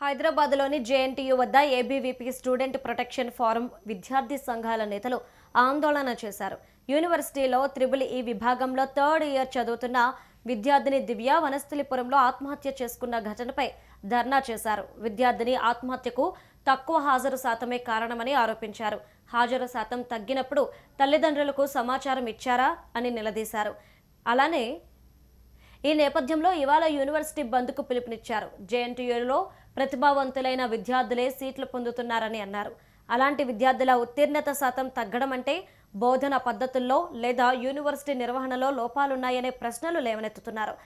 హైదరాబాద్లోని జేఎన్టీయూ వద్ద ABVP student protection forum విద్యార్థి సంఘాల నేతలు ఆందోళన చేశారు. యూనివర్సిటీలో ఈ విభాగంలో థర్డ్ ఇయర్ చదువుతున్న విద్యార్థిని దివ్య వనస్థలిపురంలో ఆత్మహత్య చేసుకున్న ఘటనపై ధర్నా చేశారు. విద్యార్థిని ఆత్మహత్యకు తక్కువ హాజరు శాతమే కారణమని ఆరోపించారు. హాజరు శాతం తగ్గినప్పుడు తల్లిదండ్రులకు సమాచారం ఇచ్చారా అని నిలదీశారు. అలానే ఈ నేపథ్యంలో ఇవాళ యూనివర్సిటీ బంద్కు పిలుపునిచ్చారు. జేఎన్టీయూలో ప్రతిభావంతులైన విద్యార్థులే సీట్లు పొందుతున్నారని అన్నారు. అలాంటి విద్యార్థుల ఉత్తీర్ణత శాతం తగ్గడం అంటే బోధన పద్ధతుల్లో లేదా యూనివర్సిటీ నిర్వహణలో లోపాలున్నాయనే ప్రశ్నలు లేవనెత్తుతున్నారు.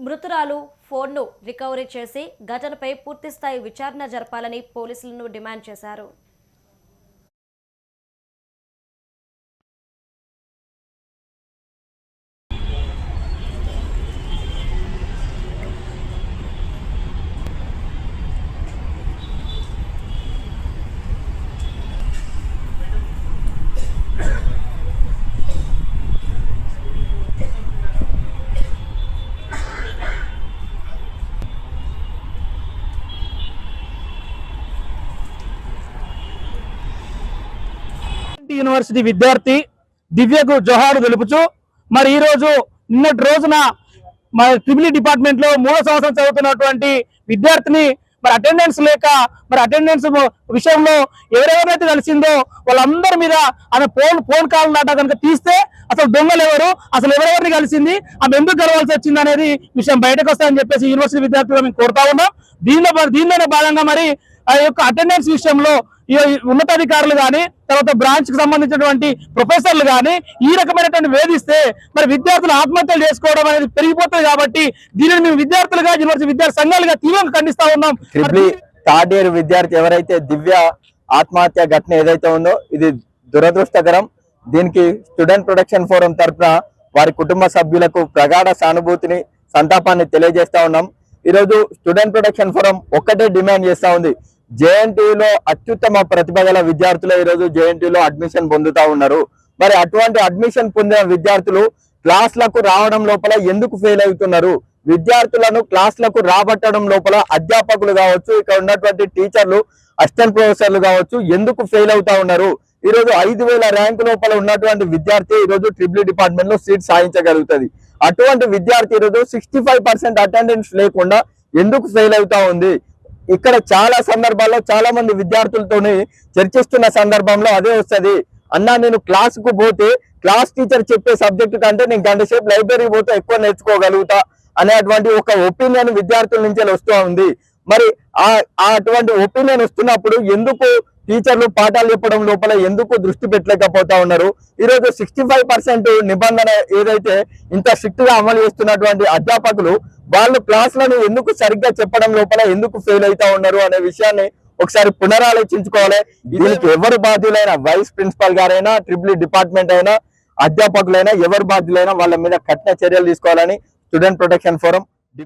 మృతురాలు ఫోన్ను రికవరీ చేసి ఘటనపై పూర్తిస్థాయి విచారణ జరపాలని పోలీసులను డిమాండ్ చేశారు. యూనివర్సిటీ విద్యార్థి దివ్యకు జోహారు తెలుపుచు మరి ఈ రోజు నిన్నటి రోజున మరి ట్రిపుల్ డిపార్ట్మెంట్ లో 3వ సంవత్సరం చదువుతున్నటువంటి విద్యార్థిని మరి అటెండెన్స్ లేక మరి అటెండెన్స్ విషయంలో ఎవరెవరైతే కలిసిందో వాళ్ళందరి మీద ఆమె ఫోన్ కాల్ దాటా కనుక తీస్తే అసలు దొంగలు ఎవరు, అసలు ఎవరెవరిని కలిసింది, ఆమె ఎందుకు కలవాల్సి వచ్చింది అనేది విషయం బయటకు వస్తాయని చెప్పేసి యూనివర్సిటీ విద్యార్థులు మేము కోరుతా ఉన్నాం. దీనిలోనే భాగంగా మరి ఆ యొక్క అటెండెన్స్ విషయంలో ఉన్నతాధికారులు కానీ తర్వాత బ్రాంచ్ కి సంబంధించినటువంటి ప్రొఫెసర్లు కానీ ఈ రకమైనటువంటి వేధిస్తే మరి విద్యార్థులు ఆత్మహత్యలు చేసుకోవడం అనేది పెరిగిపోతుంది. కాబట్టి దీనిని మేము విద్యార్థులుగా యూనివర్సిటీ విద్యార్థి సంఘాలుగా తీవ్రంగా ఖండిస్తా ఉన్నాం. థర్డ్ ఇయర్ విద్యార్థి ఎవరైతే దివ్య ఆత్మహత్య ఘటన ఏదైతే ఉందో ఇది దురదృష్టకరం. దీనికి స్టూడెంట్ ప్రొటెక్షన్ ఫోరం తరఫున వారి కుటుంబ సభ్యులకు ప్రగాఢ సానుభూతిని సంతాపాన్ని తెలియజేస్తా ఉన్నాం. ఈరోజు స్టూడెంట్ ప్రొటెక్షన్ ఫోరం ఒక్కటే డిమాండ్ చేస్తా ఉంది. జేఎన్టీయూలో అత్యుత్తమ ప్రతిభ గల విద్యార్థులు ఈరోజు జేఎన్టీయూలో అడ్మిషన్ పొందుతా ఉన్నారు. మరి అటువంటి అడ్మిషన్ పొందిన విద్యార్థులు క్లాసులకు రావడం లోపల ఎందుకు ఫెయిల్ అవుతున్నారు? విద్యార్థులను క్లాసులకు రాబట్టడం లోపల అధ్యాపకులు కావచ్చు, ఇక్కడ ఉన్నటువంటి టీచర్లు, అసిస్టెంట్ ప్రొఫెసర్లు కావచ్చు ఎందుకు ఫెయిల్ అవుతా ఉన్నారు? ఈ రోజు 5000 ర్యాంకు లోపల ఉన్నటువంటి విద్యార్థి ఈ రోజు ట్రిపుల్ డిపార్ట్మెంట్ లో సీట్ సాధించగలుగుతుంది. అటువంటి విద్యార్థి ఈ రోజు 65% అటెండెన్స్ లేకుండా ఎందుకు ఫెయిల్ అవుతా ఉంది? ఇక్కడ చాలా సందర్భాల్లో చాలా మంది విద్యార్థులతోని చర్చిస్తున్న సందర్భంలో అదే వస్తుంది. అన్నా నేను క్లాసుకు పోతే క్లాస్ టీచర్ చెప్పే సబ్జెక్టు కంటే నేను గంట సేపు లైబ్రరీ పోతే ఎక్కువ నేర్చుకోగలుగుతా అనేటువంటి ఒక ఒపీనియన్ విద్యార్థుల నుంచి వస్తూ ఉంది. మరి అటువంటి ఒపీనియన్ వస్తున్నప్పుడు ఎందుకు టీచర్లు పాఠాలు చెప్పడం లోపల ఎందుకు దృష్టి పెట్టలేకపోతా ఉన్నారు? ఈరోజు 65% నిబంధన ఏదైతే ఇంత స్ట్రిక్ట్ గా అమలు చేస్తున్నటువంటి అధ్యాపకులు వాళ్ళు క్లాసులను ఎందుకు సరిగ్గా చెప్పడం లోపల ఎందుకు ఫెయిల్ అవుతా ఉన్నారు అనే విషయాన్ని ఒకసారి పునరాలోచించుకోవాలి. దీనికి ఎవరు బాధ్యులైనా, వైస్ ప్రిన్సిపాల్ గారైనా, ట్రిపుల్ డిపార్ట్మెంట్ అయినా, అధ్యాపకులైనా ఎవరు బాధ్యులైనా వాళ్ళ మీద కఠిన చర్యలు తీసుకోవాలని స్టూడెంట్ ప్రొటెక్షన్ ఫోరం